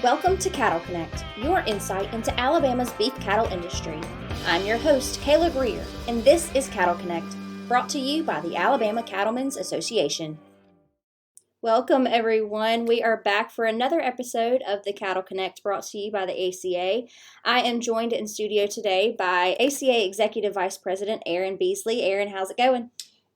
Welcome to Cattle Connect, your insight into Alabama's beef cattle industry. I'm your host, Kayla Greer, and this is Cattle Connect, brought to you by the Alabama Cattlemen's Association. Welcome, everyone. We are back for another episode of the Cattle Connect, brought to you by the ACA. I am joined in studio today by ACA Executive Vice President Erin Beasley. Erin, how's it going?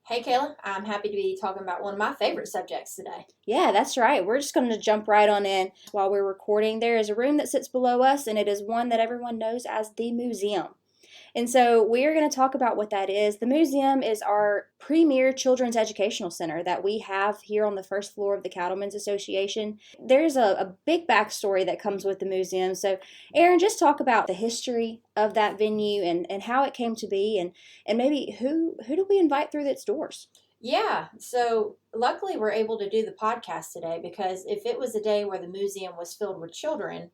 Hey, Kayla. I'm happy to be talking about one of my favorite subjects today. Yeah, that's right. We're just going to jump right on in while we're recording. There is a room that sits below us, and it is one that everyone knows as the MOOseum. And so we are going to talk about what that is. The MOOseum is our premier children's educational center that we have here on the first floor of the Cattlemen's Association. There's a big backstory that comes with the MOOseum. So, Erin, just talk about the history of that venue and how it came to be, and maybe who do we invite through its doors? Yeah, so luckily we're able to do the podcast today because if it was a day where the MOOseum was filled with children,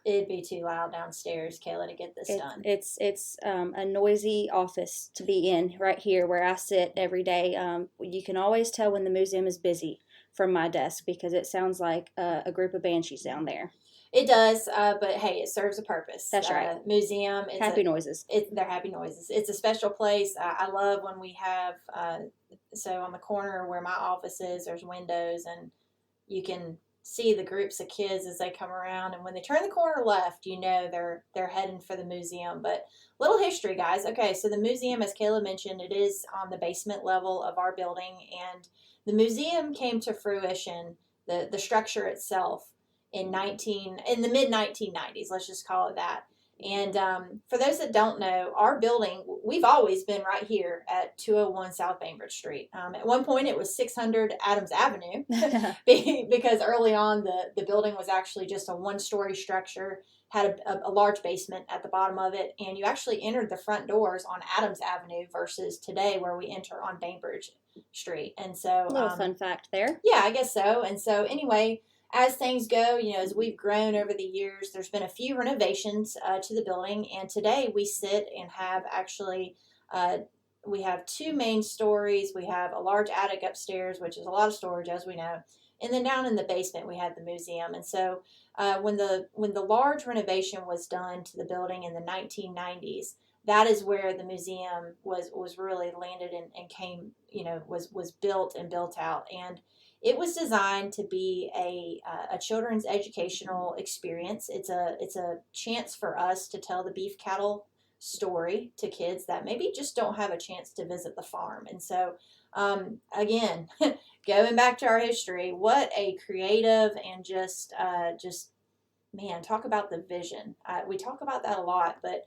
it'd be too loud downstairs, Kayla, to get this done. It's a noisy office to be in right here where I sit every day. You can always tell when the MOOseum is busy from my desk because it sounds like a group of banshees down there. It does, but hey, it serves a purpose. That's right. MOOseum. Happy noises. They're happy noises. It's a special place. I love when we have, so on the corner where my office is, there's windows and you can see the groups of kids as they come around. And when they turn the corner left, you know they're heading for the MOOseum. But little history, guys. Okay, so the MOOseum, as Kayla mentioned, it is on the basement level of our building. And the MOOseum came to fruition, the structure itself, in the mid-1990s, let's just call it that. And for those that don't know, our building, we've always been right here at 201 South Bainbridge Street. At one point, it was 600 Adams Avenue because early on, the building was actually just a one-story structure, had a large basement at the bottom of it, and you actually entered the front doors on Adams Avenue versus today where we enter on Bainbridge Street. And so, a little fun fact there. Yeah, I guess so. And so anyway, as things go, as we've grown over the years, there's been a few renovations to the building, and today we sit and have actually, we have two main stories. We have a large attic upstairs, which is a lot of storage, as we know, and then down in the basement we have the MOOseum. And so when the large renovation was done to the building in the 1990s, that is where the MOOseum was really landed and came, was built and built out. And it was designed to be a children's educational experience. It's a chance for us to tell the beef cattle story to kids that maybe just don't have a chance to visit the farm. And so, again, going back to our history, what a creative and just man, talk about the vision. We talk about that a lot, but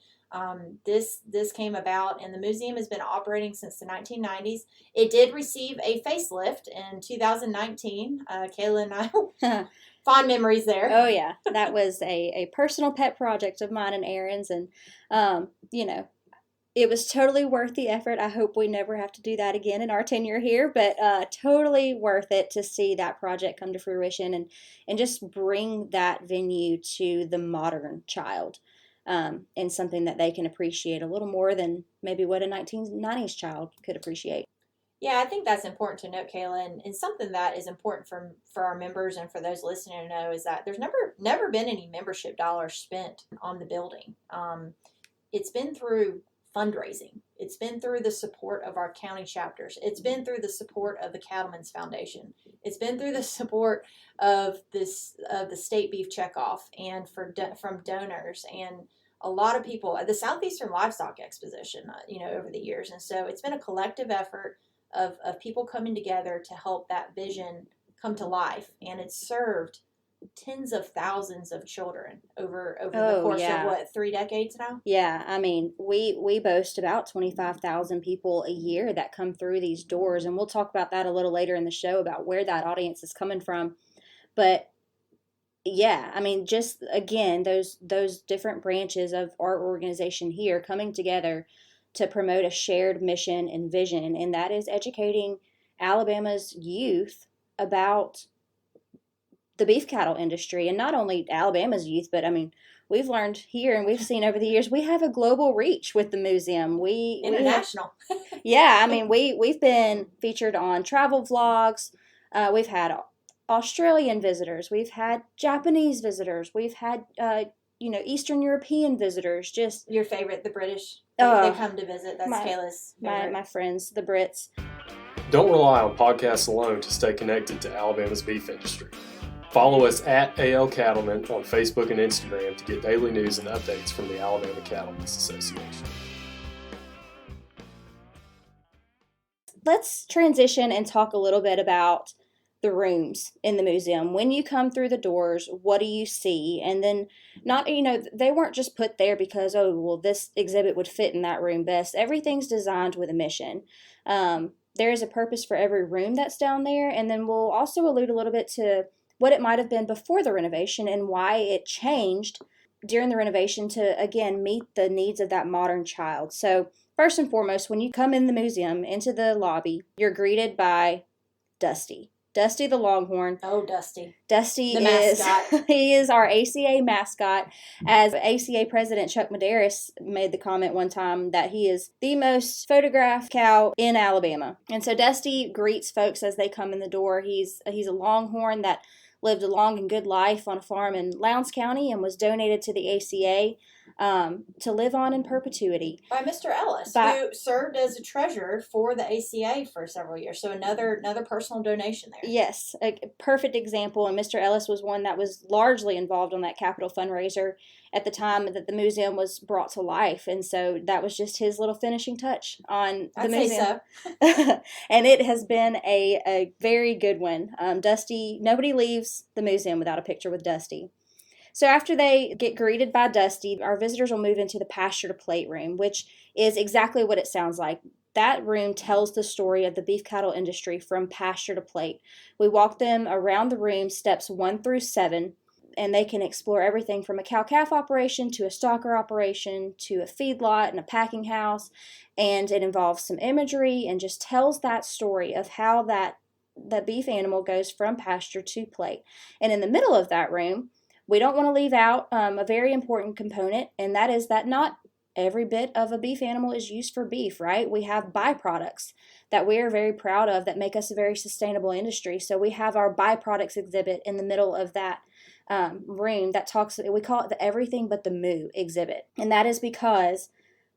this came about, and the MOOseum has been operating since the 1990s. It did receive a facelift in 2019. Kayla and I, fond memories there. Oh, yeah. That was a personal pet project of mine and Erin's, and, it was totally worth the effort. I hope we never have to do that again in our tenure here, but totally worth it to see that project come to fruition and just bring that venue to the modern child. And something that they can appreciate a little more than maybe what a 1990s child could appreciate. Yeah, I think that's important to note, Kayla, and something that is important for our members and for those listening to know is that there's never been any membership dollars spent on the building. It's been through fundraising. It's been through the support of our county chapters. It's been through the support of the Cattlemen's Foundation. It's been through the support of the state beef checkoff and from donors and a lot of people at the Southeastern Livestock Exposition, over the years. And so it's been a collective effort of people coming together to help that vision come to life. And it's served tens of thousands of children over the course of 3 decades now? Yeah, I mean, we boast about 25,000 people a year that come through these doors, and we'll talk about that a little later in the show about where that audience is coming from. But yeah, I mean, just again, those different branches of our organization here coming together to promote a shared mission and vision, and that is educating Alabama's youth about the beef cattle industry, and not only Alabama's youth, but I mean, we've learned here and we've seen over the years, we have a global reach with the MOOseum. International. Yeah, I mean, we've been featured on travel vlogs. We've had Australian visitors, we've had Japanese visitors, we've had Eastern European visitors. Just Your favorite, the British. They uh come to visit. That's my Kayla's my favorite. my friends, the Brits. Don't rely on podcasts alone to stay connected to Alabama's beef industry. Follow us at AL Cattlemen on Facebook and Instagram to get daily news and updates from the Alabama Cattlemen's Association. Let's transition and talk a little bit about the rooms in the museum. When you come through the doors, what do you see? And then they weren't just put there because, oh, well, this exhibit would fit in that room best. Everything's designed with a mission. There is a purpose for every room that's down there. And then we'll also allude a little bit to what it might have been before the renovation and why it changed during the renovation to, again, meet the needs of that modern child. So first and foremost, when you come in the museum, into the lobby, you're greeted by Dusty. Dusty the Longhorn. Oh, Dusty. Dusty The is mascot. he is our ACA mascot. As ACA President Chuck Medeiros made the comment one time that he is the most photographed cow in Alabama. And so Dusty greets folks as they come in the door. He's a Longhorn that lived a long and good life on a farm in Lowndes County and was donated to the ACA to live on in perpetuity. By Mr. Ellis, who served as a treasurer for the ACA for several years. So another personal donation there. Yes, a perfect example. And Mr. Ellis was one that was largely involved on that capital fundraiser at the time that the museum was brought to life. And so that was just his little finishing touch on the museum. Say so. And it has been a very good one. Dusty, nobody leaves the museum without a picture with Dusty. So after they get greeted by Dusty, our visitors will move into the pasture to plate room, which is exactly what it sounds like. That room tells the story of the beef cattle industry from pasture to plate. We walk them around the room, steps 1 through 7, and they can explore everything from a cow-calf operation to a stocker operation to a feedlot and a packing house. And it involves some imagery and just tells that story of how that beef animal goes from pasture to plate. And in the middle of that room, we don't want to leave out a very important component, and that is that not every bit of a beef animal is used for beef, right? We have byproducts that we are very proud of that make us a very sustainable industry. So we have our byproducts exhibit in the middle of that room that talks, we call it the Everything But the Moo exhibit. And that is because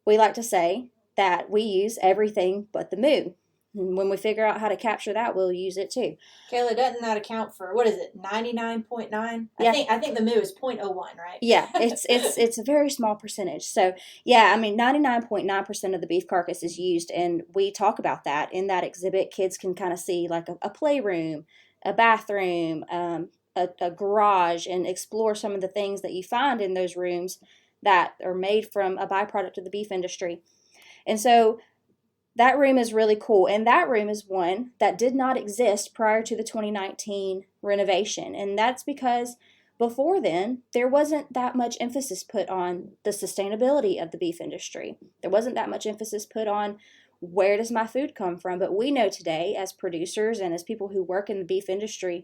we like to say that we use everything but the moo. When we figure out how to capture that, we'll use it too. Kayla, doesn't that account for, what is it, 99.9? Yeah. I think the moo is 0.01, right? Yeah, it's a very small percentage. So yeah, I mean 99.9% of the beef carcass is used, and we talk about that in that exhibit. Kids can kind of see like a playroom, a bathroom, a garage, and explore some of the things that you find in those rooms that are made from a byproduct of the beef industry. And so that room is really cool, and that room is one that did not exist prior to the 2019 renovation, and that's because before then, there wasn't that much emphasis put on the sustainability of the beef industry. There wasn't that much emphasis put on where does my food come from, but we know today as producers and as people who work in the beef industry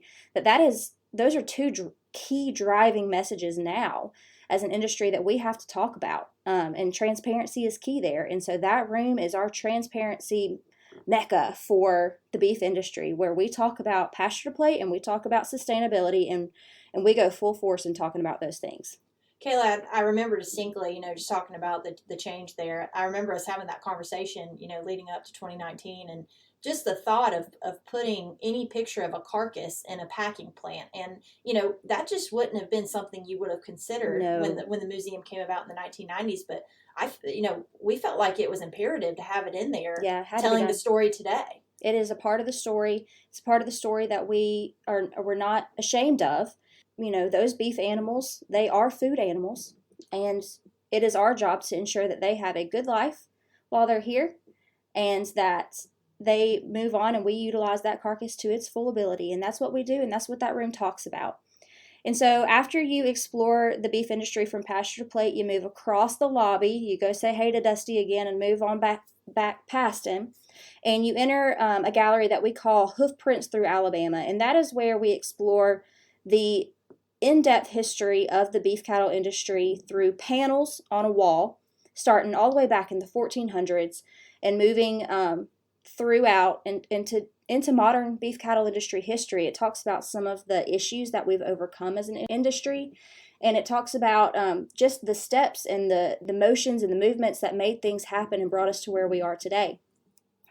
those are two key driving messages now as an industry that we have to talk about, and transparency is key there. And so that room is our transparency mecca for the beef industry, where we talk about pasture to plate and we talk about sustainability, and we go full force in talking about those things. Kayla, I remember distinctly, just talking about the change there. I remember us having that conversation, leading up to 2019, and just the thought of putting any picture of a carcass in a packing plant. And, that just wouldn't have been something you would have considered when the museum came about in the 1990s. But we felt like it was imperative to have it in there, telling the story today. It is a part of the story. It's part of the story that we're not ashamed of. Those beef animals, they are food animals, and it is our job to ensure that they have a good life while they're here, and that they move on and we utilize that carcass to its full ability. And that's what we do, and that's what that room talks about. And so after you explore the beef industry from pasture to plate, you move across the lobby, you go say hey to Dusty again and move on back past him, and you enter a gallery that we call Hoofprints Through Alabama, and that is where we explore the in-depth history of the beef cattle industry through panels on a wall, starting all the way back in the 1400s and moving throughout and into into modern beef cattle industry history. It talks about some of the issues that we've overcome as an industry, and it talks about just the steps and the motions and the movements that made things happen and brought us to where we are today.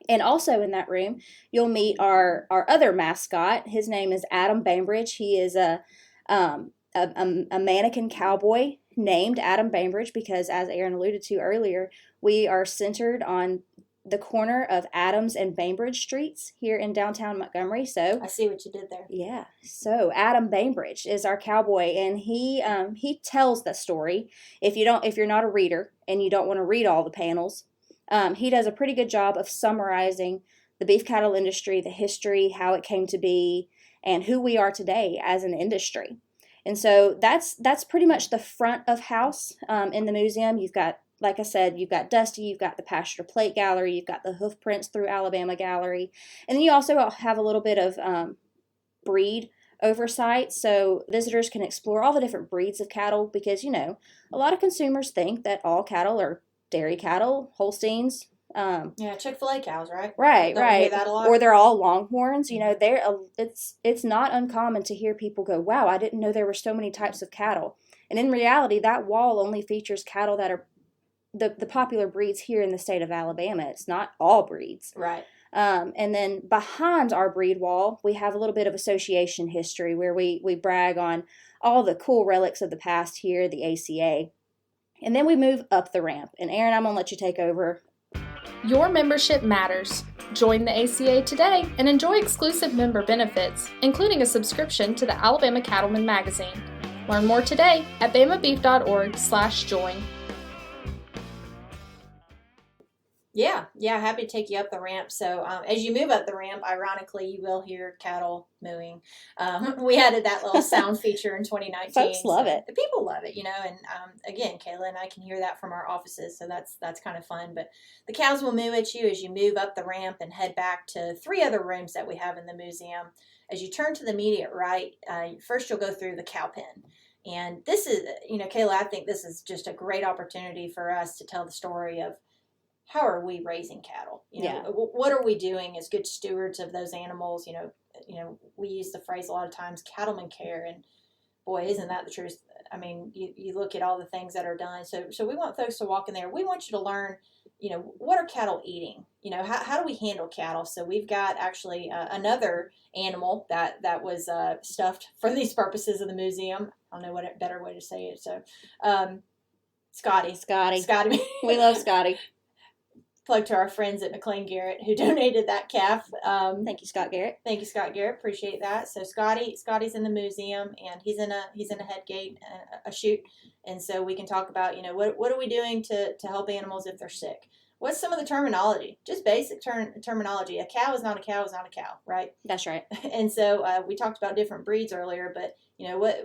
And also in that room, you'll meet our other mascot. His name is Adam Bainbridge. He is a mannequin cowboy named Adam Bainbridge because, as Erin alluded to earlier, we are centered on the corner of Adams and Bainbridge Streets here in downtown Montgomery. So I see what you did there. yeah. So Adam Bainbridge is our cowboy, and he tells the story. If you're not a reader and you don't want to read all the panels, he does a pretty good job of summarizing the beef cattle industry, the history, how it came to be, and who we are today as an industry. And so that's pretty much the front of house in the museum. You've got, like I said, you've got Dusty, you've got the Pasture Plate Gallery, you've got the Hoof Prints Through Alabama Gallery, and then you also have a little bit of breed oversight, so visitors can explore all the different breeds of cattle because, a lot of consumers think that all cattle are dairy cattle, Holsteins. Yeah, Chick-fil-A cows, right? Right, Don't we hear right. that a lot? Or they're all Longhorns. It's not uncommon to hear people go, "Wow, I didn't know there were so many types of cattle." And in reality, that wall only features cattle that are the popular breeds here in the state of Alabama. It's not all breeds. Right. And then behind our breed wall, we have a little bit of association history where we brag on all the cool relics of the past here, the ACA. And then we move up the ramp. And Erin, I'm going to let you take over. Your membership matters. Join the ACA today and enjoy exclusive member benefits, including a subscription to the Alabama Cattlemen magazine. Learn more today at bamabeef.org/join. Yeah, happy to take you up the ramp. So as you move up the ramp, ironically, you will hear cattle mooing. We added that little sound feature in 2019. Folks love it. The people love it, and again, Kayla and I can hear that from our offices, so that's kind of fun. But the cows will moo at you as you move up the ramp and head back to 3 other rooms that we have in the museum. As you turn to the immediate right, first you'll go through the cow pen. And this is, Kayla, I think this is just a great opportunity for us to tell the story of how are we raising cattle? What are we doing as good stewards of those animals? We use the phrase a lot of times, cattlemen care, and boy, isn't that the truth? I mean, you look at all the things that are done. So we want folks to walk in there. We want you to learn, what are cattle eating? How do we handle cattle? So we've got actually another animal that was stuffed for these purposes of the museum. I don't know what a better way to say it. So, Scotty. We love Scotty. Plug to our friends at McLean Garrett who donated that calf. Thank you, Scott Garrett. Thank you, Scott Garrett. Appreciate that. So Scotty's in the museum, and he's in a head gate, a chute, and so we can talk about what are we doing to help animals if they're sick. What's some of the terminology? Just basic terminology. A cow is not a cow is not a cow, right? That's right. And so we talked about different breeds earlier, but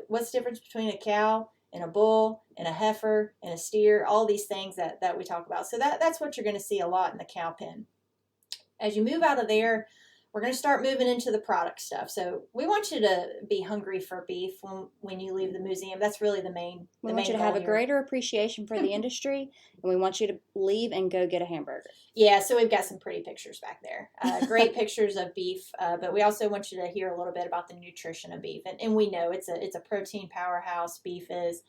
what's the difference between a cow and a bull and a heifer and a steer, all these things that we talk about. So that's what you're going to see a lot in the cow pen. As you move out of there, we're going to start moving into the product stuff. So we want you to be hungry for beef when you leave the museum. That's really the main We want you to have a greater appreciation for the industry, and we want you to leave and go get a hamburger. Yeah, so we've got some pretty pictures back there. Great pictures of beef, but we also want you to hear a little bit about the nutrition of beef. And we know it's a protein powerhouse. Beef is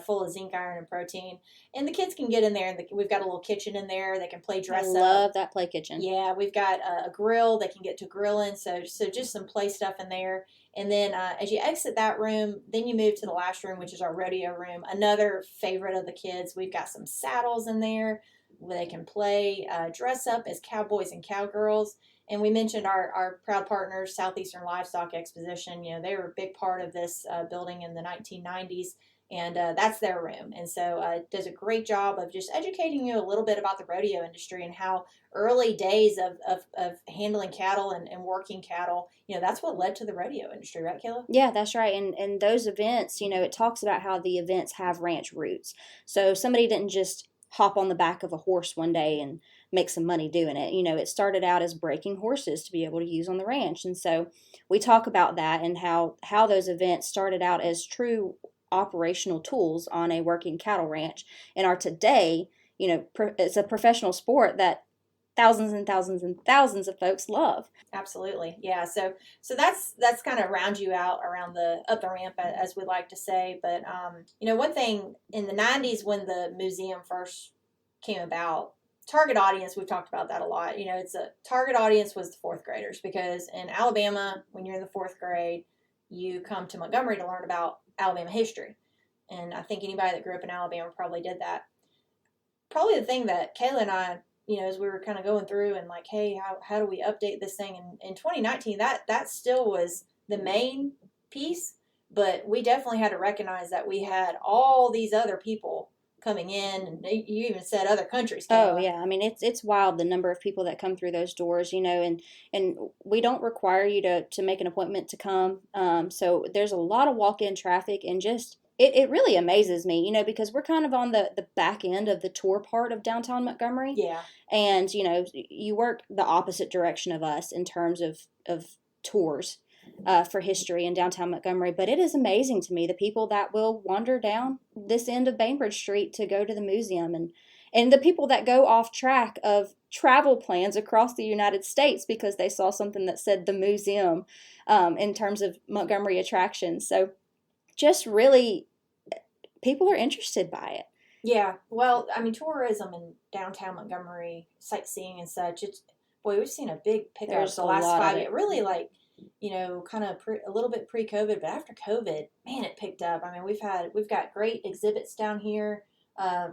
full of zinc, iron, and protein. And the kids can get in there, and we've got a little kitchen in there. They can play dress up. I love that play kitchen. Yeah, we've got a grill. They can get to grilling, so just some play stuff in there. And then as you exit that room, then you move to the last room, which is our rodeo room, another favorite of the kids. We've got some saddles in there where they can play, dress up as cowboys and cowgirls. And we mentioned our proud partners, Southeastern Livestock Exposition. They were a big part of this building in the 1990s. And that's their room. And so it does a great job of just educating you a little bit about the rodeo industry and how early days of handling cattle and working cattle, that's what led to the rodeo industry, right, Kayla? Yeah, that's right. And those events, it talks about how the events have ranch roots. So somebody didn't just hop on the back of a horse one day and make some money doing it. It started out as breaking horses to be able to use on the ranch. And so we talk about that and how those events started out as true operational tools on a working cattle ranch and are today, it's a professional sport that thousands and thousands and thousands of folks love. Absolutely. Yeah. So that's kind of round you out around the up the ramp, as we like to say. But one thing in the 90s when the museum first came about, target audience, we've talked about that a lot. It's a target audience was the fourth graders, because in Alabama, when you're in the fourth grade, you come to Montgomery to learn about Alabama history. And I think anybody that grew up in Alabama probably did that. Probably the thing that Kayla and I, as we were kind of going through and like, hey, how do we update this thing? In 2019, that still was the main piece, but we definitely had to recognize that we had all these other people coming in, and you even said other countries. Kayla. Oh yeah, I mean it's wild the number of people that come through those doors, and we don't require you to make an appointment to come. So there's a lot of walk-in traffic, and just it really amazes me, because we're kind of on the back end of the tour part of downtown Montgomery. Yeah. And you work the opposite direction of us in terms of tours. For history in downtown Montgomery, but it is amazing to me the people that will wander down this end of Bainbridge Street to go to the MOOseum, and the people that go off track of travel plans across the United States because they saw something that said the MOOseum in terms of Montgomery attractions. So just really, people are interested by it. Yeah, well, I mean, tourism in downtown Montgomery, sightseeing and such, we've seen a big pickup the last 5 years. Really, like, kind of a little bit pre-COVID, but after COVID, man, it picked up. I mean, we've got great exhibits down here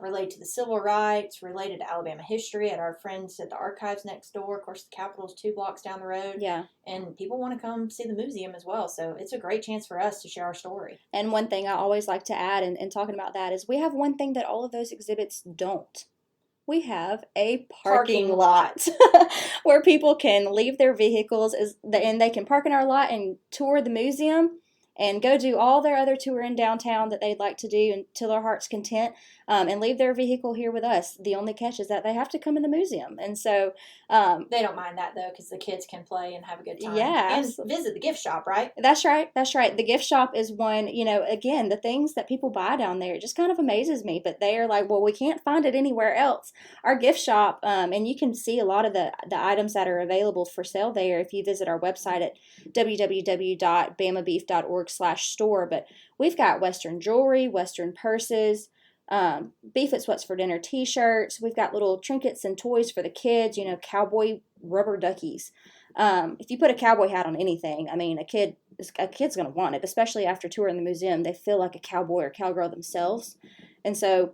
related to the civil rights, related to Alabama history at our friends at the archives next door. Of course, the Capitol's 2 blocks down the road. Yeah. And people want to come see the MOOseum as well. So it's a great chance for us to share our story. And one thing I always like to add in talking about that is we have one thing that all of those exhibits don't. We have a parking lot where people can leave their vehicles and they can park in our lot and tour the MOOseum and go do all their other tour in downtown that they'd like to do to their heart's content, and leave their vehicle here with us. The only catch is that they have to come in the MOOseum. And so they don't mind that, though, because the kids can play and have a good time. Yeah. And visit the gift shop, right? That's right. The gift shop is one, again, the things that people buy down there, it just kind of amazes me. But they are like, well, we can't find it anywhere else. Our gift shop, and you can see a lot of the items that are available for sale there if you visit our website at www.bamabeef.org/store. But we've got Western jewelry, Western purses, Beef It's What's for Dinner t-shirts. We've got little trinkets and toys for the kids, cowboy rubber duckies. If you put a cowboy hat on anything, I mean, a kid's going to want it, especially after touring the MOOseum. They feel like a cowboy or cowgirl themselves. And so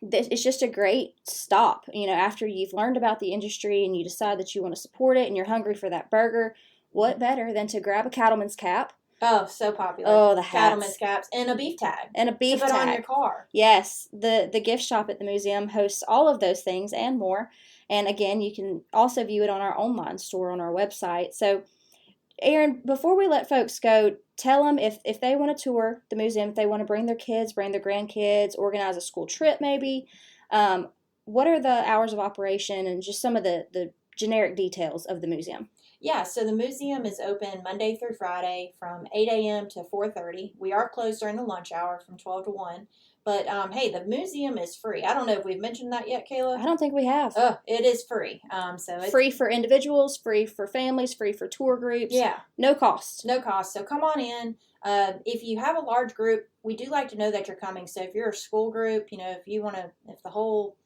it's just a great stop, after you've learned about the industry and you decide that you want to support it and you're hungry for that burger. What better than to grab a cattleman's cap? Oh, so popular. Oh, the hats. Cattlemen's caps and a beef tag. And a beef to put tag. on your car. Yes, the gift shop at the MOOseum hosts all of those things and more. And again, you can also view it on our online store on our website. So, Erin, before we let folks go, tell them if they want to tour the MOOseum, if they want to bring their kids, bring their grandkids, organize a school trip maybe, what are the hours of operation and just some of the generic details of the MOOseum? Yeah, so the MOOseum is open Monday through Friday from 8 a.m. to 4:30. We are closed during the lunch hour from 12 to 1. But, hey, the MOOseum is free. I don't know if we've mentioned that yet, Kayla. I don't think we have. Oh, it is free. So it's free for individuals, free for families, free for tour groups. Yeah. No cost. No cost. So come on in. If you have a large group, we do like to know that you're coming. So if you're a school group, if you want to, if the whole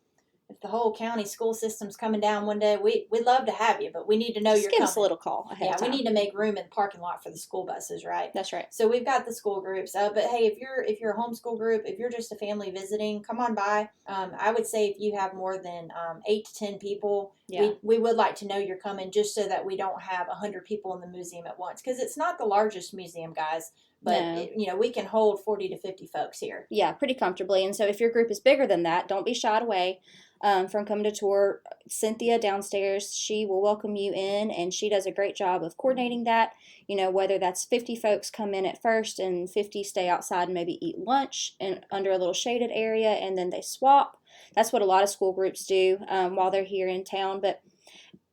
county school system's coming down one day, we'd love to have you, but we need to know you're coming. Give us a little call ahead of time. We need to make room in the parking lot for the school buses, right? That's right. So we've got the school groups. But hey, if you're a homeschool group, if you're just a family visiting, come on by. I would say if you have more than 8 to 10 people, we would like to know you're coming, just so that we don't have 100 people in the MOOseum at once, because it's not the largest museum, guys. But, we can hold 40 to 50 folks here. Yeah, pretty comfortably. And so if your group is bigger than that, don't be shied away from coming to tour. Cynthia downstairs, she will welcome you in, and she does a great job of coordinating that. Whether that's 50 folks come in at first and 50 stay outside and maybe eat lunch and under a little shaded area, and then they swap. That's what a lot of school groups do while they're here in town. But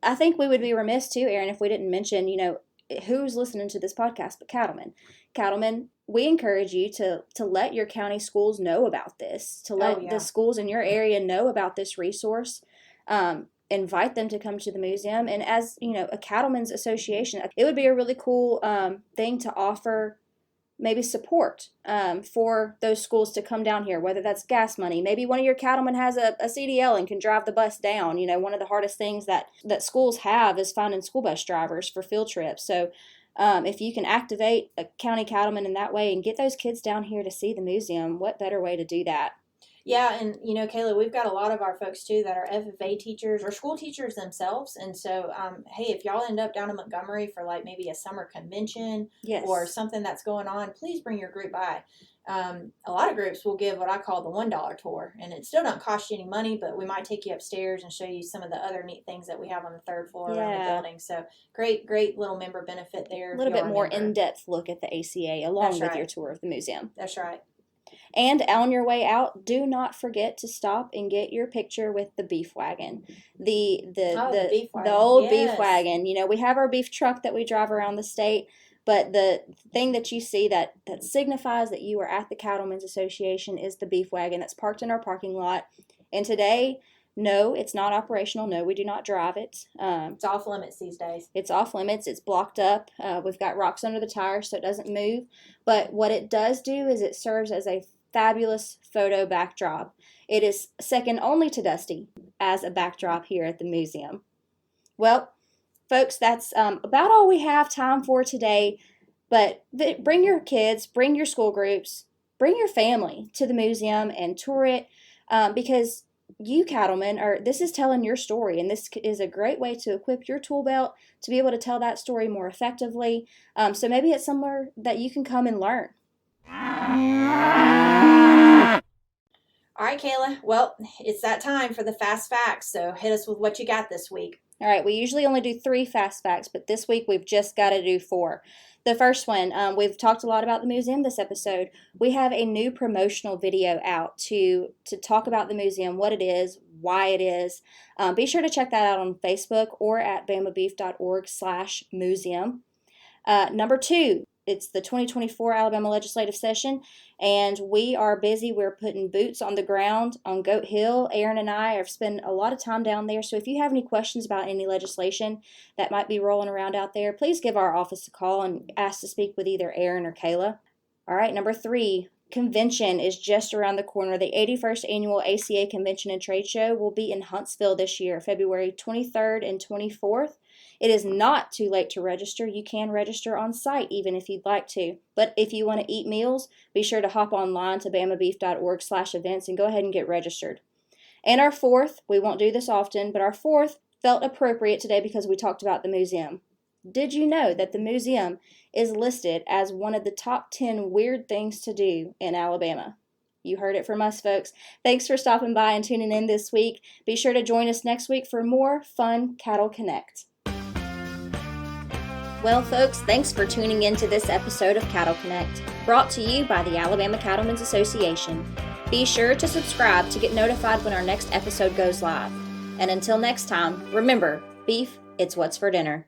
I think we would be remiss too, Erin, if we didn't mention, who's listening to this podcast but Cattlemen. Cattlemen, we encourage you to let your county schools know about this, to let the schools in your area know about this resource. invite them to come to the museum. And as, a cattlemen's association, it would be a really cool thing to offer maybe support for those schools to come down here, whether that's gas money. Maybe one of your cattlemen has a CDL and can drive the bus down. One of the hardest things that schools have is finding school bus drivers for field trips. So if you can activate a county cattleman in that way and get those kids down here to see the museum, what better way to do that? Yeah, and Kayla, we've got a lot of our folks too that are FFA teachers or school teachers themselves, and so hey, if y'all end up down in Montgomery for like maybe a summer convention, yes, or something that's going on, please bring your group by. A lot of groups will give what I call the $1 tour, and it still don't cost you any money, but we might take you upstairs and show you some of the other neat things that we have on the third floor around the building. So great little member benefit there. A little bit more in-depth look at the ACA along with your tour of the museum. That's right. And on your way out, do not forget to stop and get your picture with the beef wagon. The beef wagon. The old Yes. beef wagon. We have our beef truck that we drive around the state, but the thing that you see that signifies that you are at the Cattlemen's Association is the beef wagon that's parked in our parking lot. And today, no, it's not operational. No, we do not drive it. It's off limits these days. It's off limits. It's blocked up. We've got rocks under the tires so it doesn't move. But what it does do is it serves as a fabulous photo backdrop. It is second only to Dusty as a backdrop here at the museum. Well, folks, that's about all we have time for today. But bring your kids, bring your school groups, bring your family to the museum and tour it because you cattlemen this is telling your story, and this is a great way to equip your tool belt to be able to tell that story more effectively. So maybe it's somewhere that you can come and learn. All right, Kayla. Well, it's that time for the fast facts. So hit us with what you got this week. All right, we usually only do 3 fast facts, but this week we've just got to do 4. The first one, we've talked a lot about the museum this episode. We have a new promotional video out to talk about the museum, what it is, why it is. Be sure to check that out on Facebook or at bamabeef.org/MOOseum. Number 2, it's the 2024 Alabama legislative session, and we are busy. We're putting boots on the ground on Goat Hill. Erin and I have spent a lot of time down there, so if you have any questions about any legislation that might be rolling around out there, please give our office a call and ask to speak with either Erin or Kayla. All right, number 3, convention is just around the corner. The 81st Annual ACA Convention and Trade Show will be in Huntsville this year, February 23rd and 24th. It is not too late to register. You can register on site even if you'd like to. But if you want to eat meals, be sure to hop online to bamabeef.org/events and go ahead and get registered. And our 4th, we won't do this often, but our 4th felt appropriate today because we talked about the museum. Did you know that the museum is listed as one of the top 10 weird things to do in Alabama? You heard it from us, folks. Thanks for stopping by and tuning in this week. Be sure to join us next week for more fun Cattle Connect. Well, folks, thanks for tuning in to this episode of Cattle Connect, brought to you by the Alabama Cattlemen's Association. Be sure to subscribe to get notified when our next episode goes live. And until next time, remember, beef, it's what's for dinner.